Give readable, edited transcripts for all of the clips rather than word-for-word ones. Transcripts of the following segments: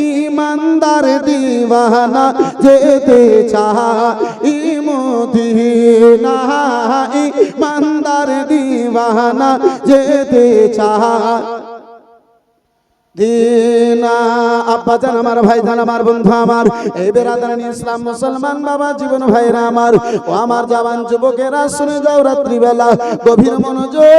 ইমানদার দিওয়ানা যেতে চাই মদিনা, ইমানদার দিওয়ানা যেতে চাই দিনা। আব্বাজান আমার, ভাইজান আমার, বন্ধু আমার, এই বেরাদারানি ইসলাম মুসলমান বাবা জীবন ভাইরা আমার, ও আমার জওয়ান যুবকেরা শুনে যাও রাত্রিবেলা গভীর মনোযোগ।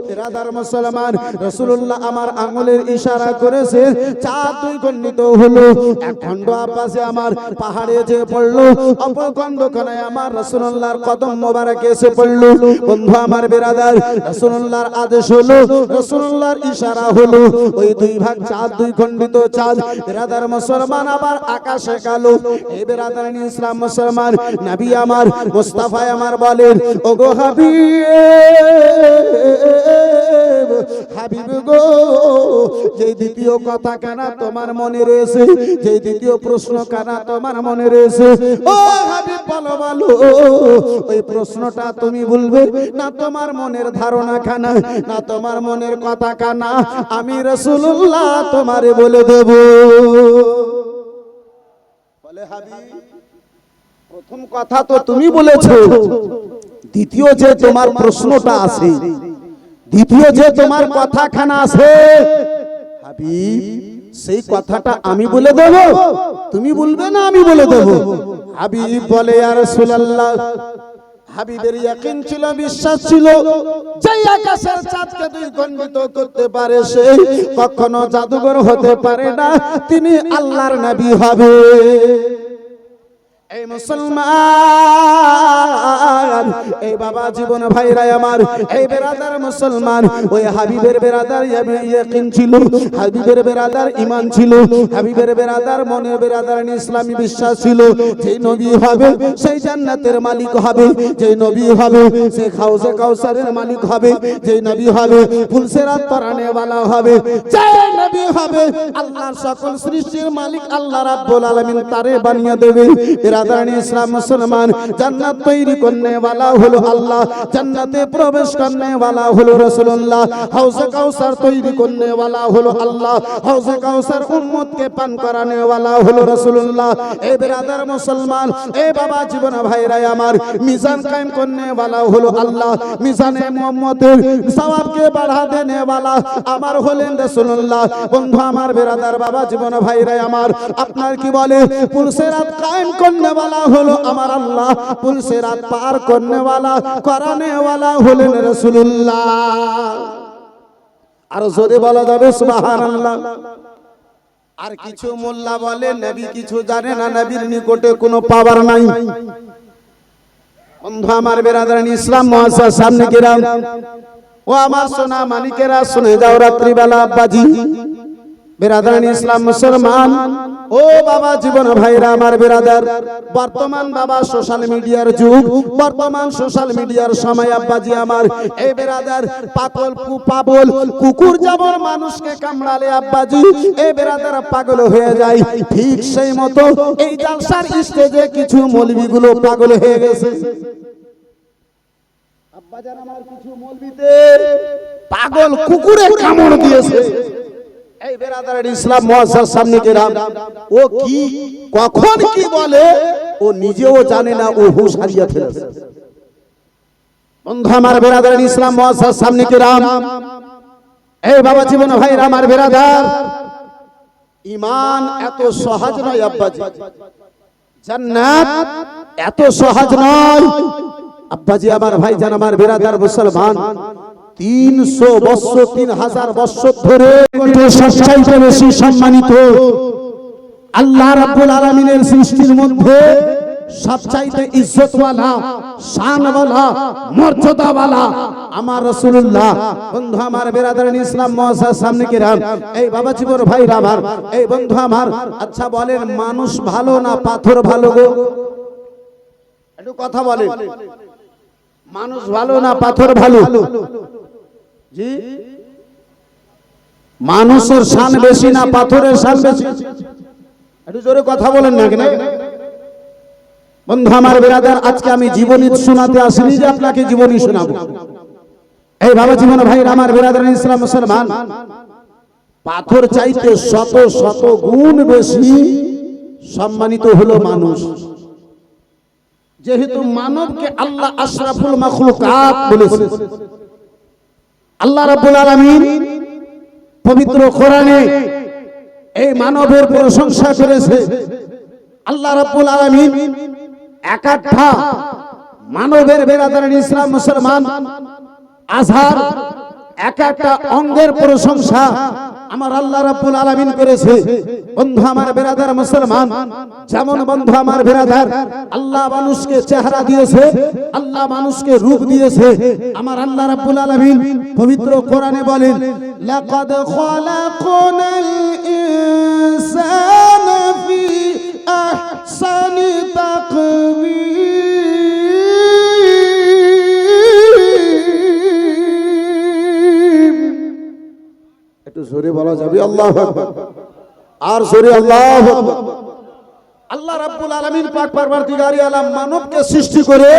বেরাদার মুসলমান, রাসূলুল্লাহ আমার আঙ্গুলের ইশারা করেছে, চাঁদ দুই খণ্ডিত হলো, এক খণ্ড আব্বাসে আমার পাহাড়ে যে পড়লো, অপর খণ্ড কোনায় আমার রাসূলুল্লাহর কদম মোবারক এসে পড়লো। বন্ধু আমার বেরাদার, রাসূলুল্লাহর আদেশ হলো, রাসূলুল্লাহর ইশারা হলো, ওই দুই ভাগ চাঁদ, দুই খণ্ডিত চাঁদ বেরাদার মুসলমান আবার আকাশে কালো। এই বেরাদারানি ইসলাম মুসলমান, নবী আমার মুস্তাফা আমার বলেন, ওগো হাবিব গো, যে দ্বিতীয় কথা কানা তোমার মনে রয়েছে, যে দ্বিতীয় প্রশ্ন কানা তোমার মনে রয়েছে, ও হাবিব বলো বলো, ওই প্রশ্নটা তুমি বলবে না তোমার মনের ধারণা কানা, না তোমার মনের কথা কানা, আমি রাসূলুল্লাহ তোমারে বলে দেব। বলে হাবিব, প্রথম কথা তো তুমি বলেছো, দ্বিতীয় যে তোমার প্রশ্নটা আছে, দ্বিতীয় যে তোমার কথাখানা আছে হাবিব, সেই কথাটা আমি বলে দেব, তুমি বলবে না আমি বলে দেব? হাবিব বলে, ইয়া রাসূলুল্লাহ, হাবিবের ইয়াকিন ছিল, বিশ্বাস ছিল, যে আকাশের চাঁদকে দুই খণ্ডিত করতে পারে সে কখনো জাদুঘর হতে পারে না, তিনি আল্লাহর নবী হবে। এই মুসলমান, এই বাবা জীবন ভাইরা আমার, এই বেরাদার মুসলমান, ওই হাবিবের বেরাদার ইয়াকিন ছিল, হাবিবের বেরাদার ঈমান ছিল, হাবিবের বেরাদার মনে বেরাদার ইসলামী বিশ্বাস ছিল, যেই নবী হবে সেই জান্নাতের মালিক হবে, যেই নবী হবে সেই হাউজে কাউসারের মালিক হবে, যেই নবী হবে ফুলসেরাত পরানে ওয়ালা হবে, যেই নবী হবে আল্লাহর সকল সৃষ্টির মালিক আল্লাহ রাব্বুল আলামিন তারে বানিয়ে দেবে। বেরাদারানি ইসলাম মুসলমান, জান্নাত তৈরি করনে वाला হলো আল্লাহ, জান্নাতে প্রবেশ করনে वाला হলো রাসূলুল্লাহ, হাউজে কাউসার তৈরি করনে वाला হলো আল্লাহ, হাউজে কাউসার উম্মতকে পান করানে वाला হলো রাসূলুল্লাহ। এই বেরাদার মুসলমান, এই বাবা জীবন ভাইরা আমার, মিজান কায়েম করনে वाला হলো আল্লাহ, মিজানে মুহাম্মদের সওয়াবকে বাড়া দেনে वाला আমার হলেন রাসূলুল্লাহ। বন্ধু আমার বেরাদার বাবা জীবন ভাইরা আমার, আপনার কি বলে পুলসেরাত কায়েম করনে वाला হলো আমার আল্লাহ, পুলসেরাত পার করনে वाला করানে वाला হলেন রাসূলুল্লাহ। আর জোরে বলা যাবে সুবহানাল্লাহ। আর কিছু মোল্লা বলে নবী কিছু জানে না, নবীর নিকটে কোনো পাওয়ার নাই। বন্ধু আমার বেরাদারানি ইসলাম মুআজ্জাজ সামনে কিরাম, ও আমার সোনা মানিকেরা শুনে যাও রাত্রিবেলা আব্বাজি, বেরাদারানি ইসলাম মুসলমান, ও বাবা জীবন ভাইরা আমার বেরাদার, বর্তমান বাবা সোশ্যাল মিডিয়ার যুগ, বর্তমান সোশ্যাল মিডিয়ার সময় আব্বাজি আমার, এই বেরাদার পাগল পাগল কুকুর যেমন মানুষকে কামড়ালে আব্বাজি এই বেরাদার পাগল হয়ে যায়, ঠিক সেই মতো এই জালসার স্টেজে কিছু মৌলবীগুলো পাগল হয়ে গেছে। আব্বাজান আমার, কিছু মৌলবীদের পাগল কুকুরে কামড় দিয়েছে। এই বেরাদার ইসলাম মুআজ্জাজ সামনে কিরাম, ও কি কখন কি বলে ও নিজেও জানে না, ও হুঁশ হারিয়ে ফেলেছে। বন্ধু আমার বেরাদার ইসলাম মুআজ্জাজ সামনে কিরাম, এই বাবা জীবন ভাইরা আমার বেরাদার, ঈমান এত সহজ নয় আব্বাজি, জান্নাত এত সহজ নয় আব্বাজি আমার, ভাইজান আমার বেরাদার মুসলমান। 300 বছর 3000 বছর ধরে সবচাইতে বেশি সম্মানিত আল্লাহ রাব্বুল আলামিনের সৃষ্টির মধ্যে সবচাইতে ইজ্জতওয়ালা, শানওয়ালা, মর্যাদাওয়ালা আমার রাসূলুল্লাহ। বন্ধু আমার বেরাদার ইসলাম মুআজ্জাজ সামনে কিরাম, এই বাবা জীবন ভাইরা আমার, এই বন্ধু আমার, আচ্ছা বলেন মানুষ ভালো না পাথর ভালো গো? একটু কথা বলেন, মানুষ ভালো না পাথর ভালো? জি, মানুষের শান বেশি না পাথরের শান বেশি? একটু জোরে কথা বলেন না কেন? বন্ধু আমার বেরাদার, আজকে আমি জীবনী শোনাতে আসিনি যে আপনাকে জীবনী শোনাবো, এই বাবা জীবন ভাই আমার বিরাদরান ইসলাম মুসলমান, পাথর চাইতে শত শত গুণ বেশি সম্মানিত হলো মানুষ। যেহেতু মানবকে আল্লাহ আশরাফুল মাখলুকাত বলেছে, আল্লাহ রাব্বুল আলামিন পবিত্র কোরআনে এই মানবের প্রশংসা করেছে। আল্লাহ রাব্বুল আলামিন একাত্তা মানবের বিরাদরান ইসলাম মুসলমান আজহার এক একটা অঙ্গের প্রশংসা আমার আল্লাহ রাব্বুল আলামিন করেছে। বন্ধু আমার বিরাদার মুসলমান, যেমন বন্ধু আমার বিরাদার আল্লাহ মানুষকে চেহারা দিয়েছে, আল্লাহ মানুষকে রূপ দিয়েছে। আমার আল্লাহ রাব্বুল আলামিন পবিত্র কোরআনে বলেন, লাকাদ খালাকনাল ইনসানা ফি আহসানি তাকওয়িম। জোরে বলা যাবে আল্লাহু আকবার, আর জোরে আল্লাহু আকবার। আল্লাহ রাব্বুল আলামিন পাক পরবর্তীকারী আলম মানবকে সৃষ্টি করে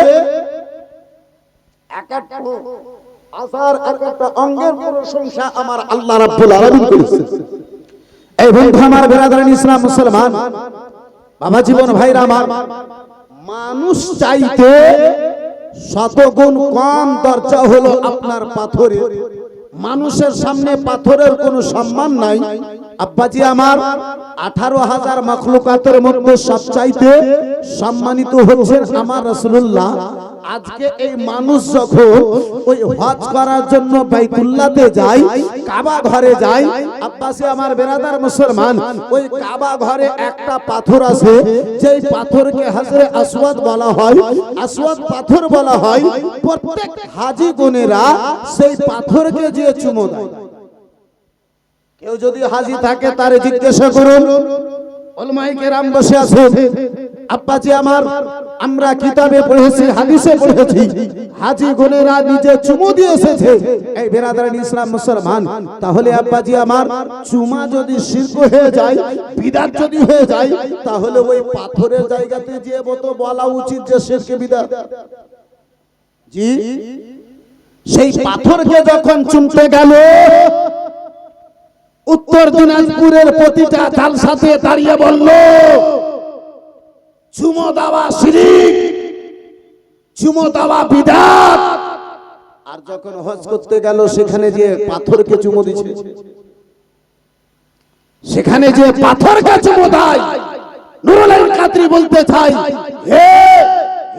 এক একটা আসার এক একটা অঙ্গের প্রশংসা আমার আল্লাহ রাব্বুল আলামিন করেছে। এই বন্ধু আমার বিরাদরান ইসলাম মুসলমান, বাবা জীবন ভাইরা আমার, মানুষ চাইতে শতগুণ কম দরজা হলো আপনার পাথরে। মানুষের সামনে পাথরের কোনো সম্মান নাই। আব্বাজি আমার 18,000 মাখলুকাতের মধ্যে সবচাইতে সম্মানিত হচ্ছেন আমার রাসূলুল্লাহ। আজকে এই মানুষ যখন ওই হজ করার জন্য বাইতুল্লাহতে যায়, কাবা ঘরে যায়, আব্বাসি আমার বিরাদার মুসলমান, ওই কাবা ঘরে একটা পাথর আছে, যেই পাথরকে হাজরে আসওয়াদ বলা হয়, আসওয়াদ পাথর বলা হয়। প্রত্যেক হাজী গুনেরা সেই পাথরকে যে চুমো দেয়। কেউ যদি হাজী থাকে তারে জিজ্ঞাসা করুন, উলামায়ে কেরাম বসে আছে। আব্বাজি আমার, আমরা কিতাবে পড়েছি, হাদিসে পড়েছি, হাজী গুনেরা নিজে চুমু দিয়ে এসেছে। এই বিরাদরান ইসলাম মুসলমান, তাহলে আব্বাজি আমার, চুমা যদি শিরক হয়ে যায়, বিদআত যদি হয়ে যায়, তাহলে ওই পাথরের জায়গাতে যে তো বলা উচিত যে শিরকে বিদআত। জি, সেই পাথরকে যখন চুমতে গেল, উত্তর দিনাজপুরের প্রতিটা জালসাতে দাঁড়িয়ে বলল, চুমো দেওয়া শিরক, চুমো দেওয়া বিদআত। আর যখন হজ করতে গেল, সেখানে যে পাথরকে চুমো দিচ্ছে, সেখানে যে পাথরকে চুমো দেয়, নুরুল আইন কাদরি বলতে চাই, হে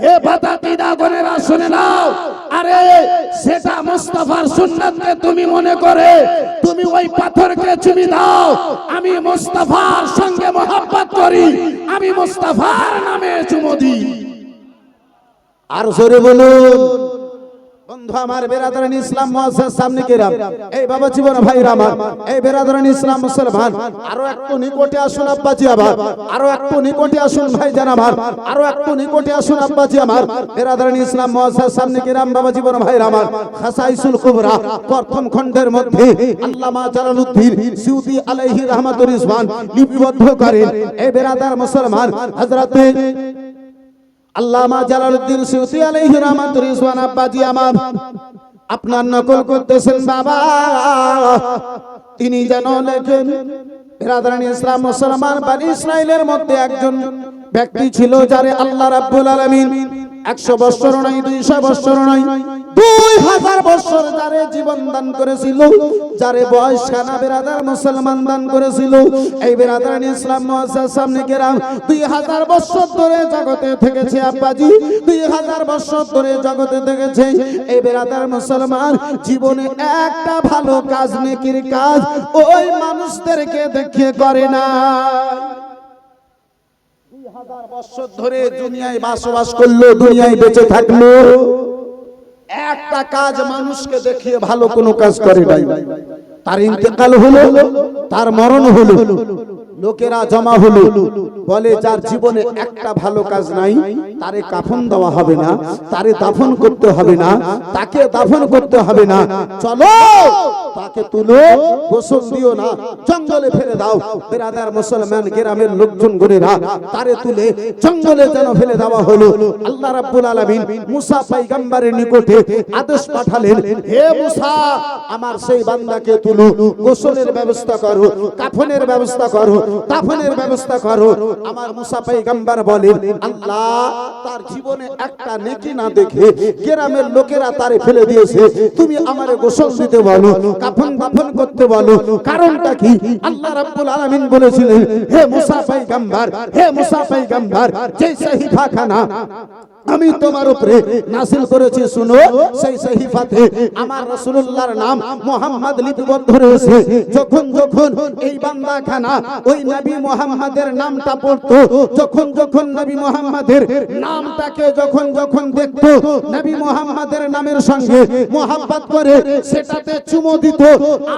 হে বাতাতিদা গনেরা শুনে নাও, আরে সেটা মুস্তাফার সুন্নাতকে তুমি মনে করে তুমি ওই পাথরকে চুমি দাও। আমি মুস্তাফার সঙ্গে মহব্বত করি, আমি মুস্তাফার নামে চুমো দিই। আর জোরে বলুন। বন্ধু আমার বিরাদরান ইসলাম মুআজ্জাজ সামনে কেরাম, এই বাবা জীবন ভাইরা আমার, এই বিরাদরান ইসলাম মুসলমান, আরো একটু নিকটে আসুন আব্বাজি আমার, আরো একটু নিকটে আসুন ভাইজান আমার, আরো একটু নিকটে আসুন আব্বাজি আমার। বিরাদরান ইসলাম মুআজ্জাজ সামনে কেরাম, বাবা জীবন ভাইরা আমার, খাসাইসুল কুবরা প্রথম খণ্ডের মধ্যে আল্লামা জালালউদ্দিন সিউতি আলাইহি রাহমাতুর রিজওয়ান লিপিবদ্ধ করেন। এই বিরাদার মুসলমান, হযরতে আল্লামা জালালউদ্দিন সিউতি আলাইহি রাহমাতুর রিজওয়ান আব্বাজি আমার আপনার নকল করতেছেন বাবা। তিনি যেন লেখেন, বিরাদরান ইসলাম মুসলমান, বনি ইসরাইলের মধ্যে একজন ব্যক্তি ছিল, যারে আল্লাহ রাব্বুল আলামিন 100 বছর নয়, 200 বছর নয়, 2000 বছর যারে জীবন দান করেছিল, যারে বয়স খানা বিরাদার মুসলমান দান করেছিল। এই বিরাদরান ইসলাম মুআজ্জাজ সামনে কেরাম 2000 বছর ধরে জগতে থেকেছে আব্বাজি, 2000 বছর ধরে জগতে থেকেছে। এই বিরাদার মুসলমান জীবনে একটা ভালো কাজ, নেকির কাজ ওই মানুষদেরকে দেখিয়ে করে না। 2000 বছর ধরে দুনিয়ায় বসবাস করলো, দুনিয়ায় বেঁচে থাকলো, একটা কাজ মানুষকে দেখিয়ে ভালো কোনো কাজ করে নাই। তার ইন্তেকাল হলো, তার মরণ হলো, লোকেরা জমা হলো, বলে যার জীবনে একটা ভালো কাজ নাই, তারে কাফন দেওয়া হবে না, তারে দাফন করতে হবে না, তাকে দাফন করতে হবে না, চলো তাকে তুলো, গোসল দিও না, জঙ্গলে ফেলে দাও। বেরাদার মুসলমান গ্রামের লোকজন গণেরা তারে তুলে জঙ্গলে যেন ফেলে দেওয়া হলো। আল্লাহ রাব্বুল আলামিন মুসা পয়গম্বরের নিকটে আদেশ পাঠালেন, হে মুসা, আমার সেই বান্দাকে তুলো, গোসলের ব্যবস্থা করো, কাফনের ব্যবস্থা করো, দাফনের ব্যবস্থা করো। আমার মুসা পয়গম্বর বলেন, আল্লাহ তার জীবনে একটা নেকি না দেখে গ্রামের লোকেরা তারে ফেলে দিয়েছে, তুমি আমারে গোসল দিতে বলো, কাফন দাফন করতে বলো, কারণটা কি? আল্লাহ রাব্বুল আলামিন বলেছিলেন, হে মুসা পয়গম্বর, হে মুসা পয়গম্বর, যে সহিফাখানা আমি তোমার উপরে নাযিল করেছি, শুনো, সেই সহিফাতে আমার রাসূলুল্লাহর নাম মুহাম্মদ লিপিবদ্ধ রয়েছে। যখন যখন এই বান্দাখানা ওই নবী মুহাম্মাদের নামটা পড়তো, যখন যখন নবী মুহাম্মাদের নামটাকে যখন যখন দেখতো, নবী মুহাম্মাদের নামের সঙ্গে মোহাব্বত করে সেটাতে চুমো দিত।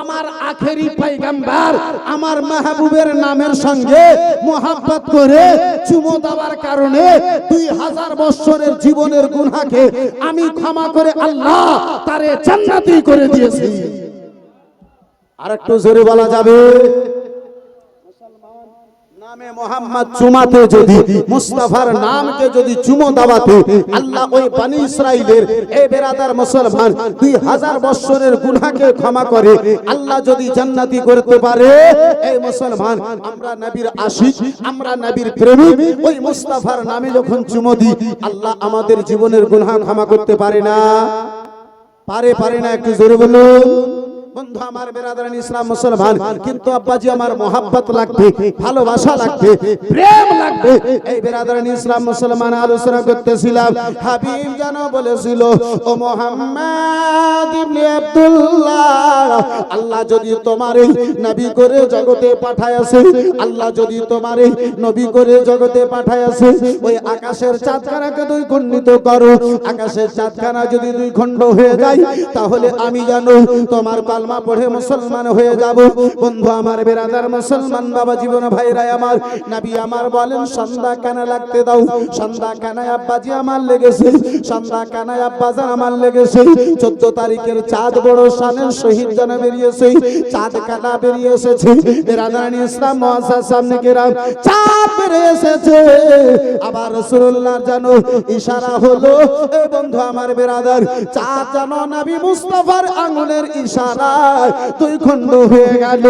আমার আখেরি পয়গম্বর আমার মাহবুবের নামের সঙ্গে মোহাব্বত করে চুমো দেওয়ার কারণে 2000 বছরের জীবনের গুনাহকে আমি ক্ষমা করে আল্লাহ তারে জান্নাতি করে দিয়েছি। আরেকটু জোরে বলা যাবে? নামে মোহাম্মদ চুমাতে যদি, মুস্তাফার নামকে যদি চুমো দাওয়াতে আল্লাহ ওই বনি ইসরাইলের এই বেরাদার মুসলমান 2000 বছরের গুনাহকে ক্ষমা করে আল্লাহ যদি জান্নাতি করতে পারে, এই মুসলমান আমরা নবীর আশিক, আমরা নবীর প্রেমিক, ওই মুস্তাফার নামে যখন চুমো দিই আল্লাহ আমাদের জীবনের গুনাহ ক্ষমা করতে পারে না? পারে না? একটু জোরে বলুন। বন্ধু আমার, বেরাদারান ইসলাম মুসলমান, কিন্তু আব্বাজি আমার মোহাব্বত লাগবে, ভালোবাসা লাগবে, প্রেম লাগবে। এই বেরাদারান ইসলাম মুসলমান আলোচনা করতেছিলাম, হাবিব যেন বলেছিল, ও মুহাম্মদ ইবনে আব্দুল্লাহ, আল্লাহ যদি তোমারে নবী করে জগতে পাঠায়াছে, আল্লাহ যদি তোমারে নবী করে জগতে পাঠায়াছে, ওই আকাশের চাঁদখানাকে দুই খণ্ডিত করো। আকাশের চাঁদখানা যদি দুই খণ্ড হয়ে যায় তাহলে আমি জানো তোমার কালমা পড়ে মুসলমান হয়ে যাব। বন্ধু আমার, বেরাদার মুসলমান বাবা জীবন ভাইরা আমার, নবী আমার বলেন, সন্ধ্যা কানা লাগতে দাও। সন্ধ্যা কানায় আব্বাজি আমার লেগেছে, সন্ধ্যা কানায় আব্বাজান আমার লেগেছে। 14 তারিখের চাঁদ বড় শানের শহীদ জানা বেরিয়েছে, চাঁদ কানা বেরিয়ে এসেছে। বেরাদারান ইসলাম মুআজ্জাজ সামনে কেরাম, চাঁদ বেরিয়ে এসেছে। আবার রাসূলুল্লাহর জানো ইশারা হলো, এ বন্ধু আমার বেরাদার, চাঁদ জানো নবী মুস্তাফার আঙ্গুলের ইশারা দুই খণ্ড হয়ে গেল।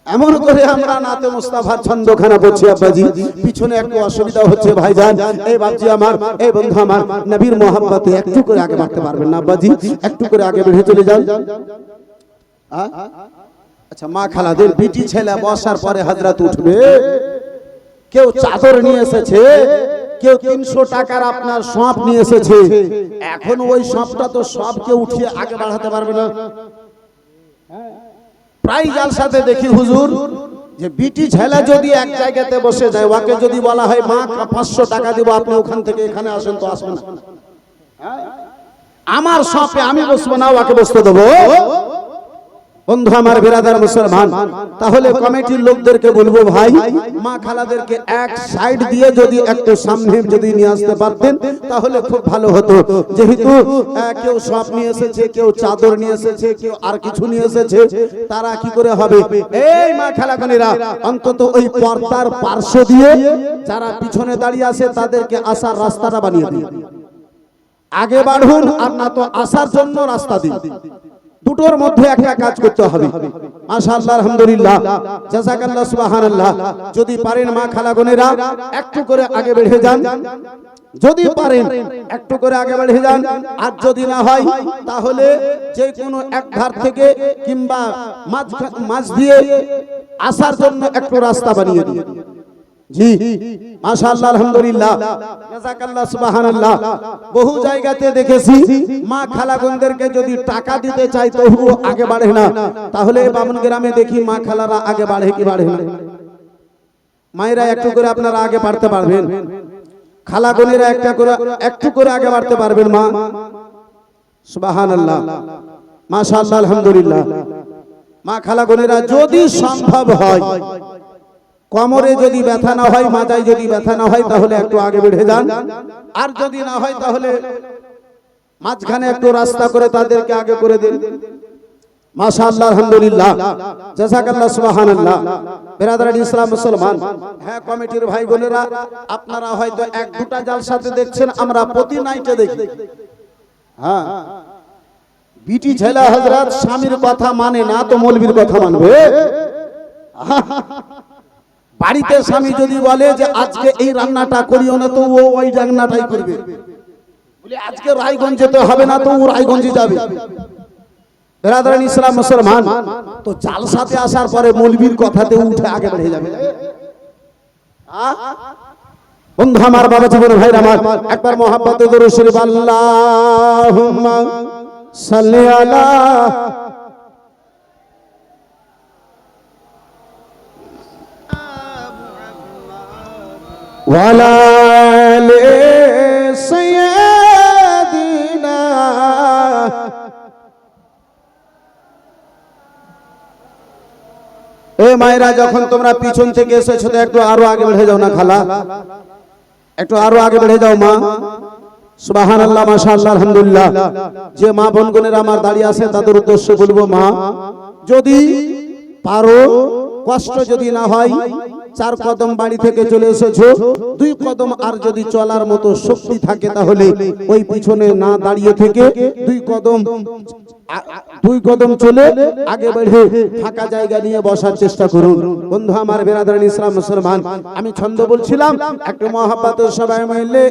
এমন করে আমরা নাতে মুস্তাফার ছন্দখানা পড়ছি আব্বাজি, পিছনে একটু অসুবিধা হচ্ছে ভাইজান। এই বাপজি আমার, এই বন্ধু আমার, নবীর মোহাব্বতে একটু করে আগে বাড়তে পারবেন না আব্বাজি? একটু করে আগে বেড়ে চলে যান। আচ্ছা, মা খালাদের বিটি ছেলে বসার পরে হযরত উঠবে, কেউ চাদর নিয়ে এসেছে, কেউ 300 টাকার আপনার সঁপ নিয়ে এসেছে। এখন ওই সঁপটা তো সবকে উঠিয়ে আগে বাড়াতে পারবে না। প্রায় জালসাতে দেখি হুজুর, যে বিটি ছেলে যদি এক জায়গাতে বসে যায়, ওকে যদি বলা হয় মা 500 টাকা দিব, আপনি ওখান থেকে এখানে আসেন, তো আসবেন না। আমার সঁপে আমি বসবো না, ওকে বসতে দেবো। বন্ধু আমার, বেরাদার মুসলমান, তাহলে কমিটির লোকদেরকে বলবো, ভাই মা খালাদেরকে এক সাইড দিয়ে যদি একটু সামনে যদি নিয়ে আসতে পারতেন তাহলে খুব ভালো হতো। যেহেতু কেউ সব নিয়ে এসেছে, কেউ চাদর নিয়ে এসেছে, কেউ আর কিছু নিয়ে এসেছে, তারা কি করে হবে? এই মা খালাকানীরা অন্তত ওই পর্দার পার্শ্ব দিয়ে যারা পিছনে দাঁড়িয়ে আছে তাদেরকে আসার রাস্তাটা বানিয়ে দিন। আগে বাড়ুন, আর না তো আসার জন্য রাস্তা দিন। দুটোর মধ্যে একটা কাজ করতে হবে। মাশাআল্লাহ, আলহামদুলিল্লাহ, জাযাকাল্লাহ, সুবহানাল্লাহ। যদি পারেন মা খালাগণেরা একটু করে আগে বেড়ে যান, যদি পারেন একটু করে আগে বেড়ে যান। আর যদি না হয় তাহলে যে কোনো এক ধার থেকে কিংবা মাঝ দিয়ে আসার জন্য একটু রাস্তা বানিয়ে দিন। জি, মাশাআল্লাহ, আলহামদুলিল্লাহ, জাযাকাল্লাহ, সুবহানাল্লাহ। বহু জায়গাতে দেখেছি মা খালাগণদেরকে যদি টাকা দিতে চাই তবুও আগে বাড়ে না। তাহলে বামুন গ্রামে দেখি মা খালারা আগে বাড়ে কি বাড়ে না? মায়েরা একটু করে আপনারা আগে বাড়তে পারবেন, খালাগণেরা একটু করে আগে বাড়তে পারবেন। মা, সুবহানাল্লাহ, মাশাআল্লাহ, আলহামদুলিল্লাহ। মা খালাগণেরা যদি সম্ভব হয়, কোমরে যদি ব্যথা না হয়, মাথায় যদি ব্যথা না হয়, তাহলে একটু আগে বেড়ে যান। আর যদি না হয় তাহলে মাঝখানে একটু রাস্তা করে তাদেরকে আগে করে দিন। মাশাআল্লাহ, আলহামদুলিল্লাহ, জাযাকাল্লাহ, সুবহানাল্লাহ। বেরাদার ইসলাম মুসলমান, হ্যাঁ কমিটির ভাই বোনেরা, আপনারা হয়তো এক দুটা জালসাতে দেখছেন, আমরা প্রতি নাইটে দেখি। হ্যাঁ, বিটি ছেলে হযরত স্বামীর কথা মানে না তো মৌলবীর কথা মানবে? বাড়িতে স্বামী যদি বলে যে আজকে এই রান্নাটা করিও না, তো ও ওই রান্নাটাই করবে। বলে আজকে রায়গঞ্জ যেতে হবে না, তো ও রায়গঞ্জে যাবে। বেরাদার ইসলাম মুসলমান, তো জালসাতে আসার পরে মৌলবীর কথাতে উঠে আগে বেড়ে যাবে। বন্ধু আমার, বাবা জীবন ভাইরা আমার, একবার মুহাব্বতে দরুদ শরীফ আল্লাহুম্মা সাল্লি আলা ওয়ালা আলি সাইয়্যিদিনা। এ মায়েরা, যখন তোমরা পিছন থেকে এসেছো তো একটু আরো আগে বেড়ে যাও না খালা, একটু আরো আগে বেড়ে যাও মা। সুবহানাল্লাহ, মাশাআল্লাহ, আলহামদুলিল্লাহ। যে মা বোনগণের আমার দাঁড়িয়ে আছে তাদের উদ্দেশ্যে বলবো, মা যদি পারো, কষ্ট যদি না হয়, 4 কদম বাড়ি থেকে চলে এসেছো, 2 কদম আর যদি চলার মতো শক্তি থাকে তাহলে ওই পিছনে না দাঁড়িয়ে থেকে 2 কদম চলে আগে বেড়ে ফাঁকা জায়গা নিয়ে বসার চেষ্টা করুন। বন্ধু আমার, বেরাদার ইসলাম মুসলমান, আমি ছন্দ বলছিলাম, একটু মুহাব্বতের সবাই মিলে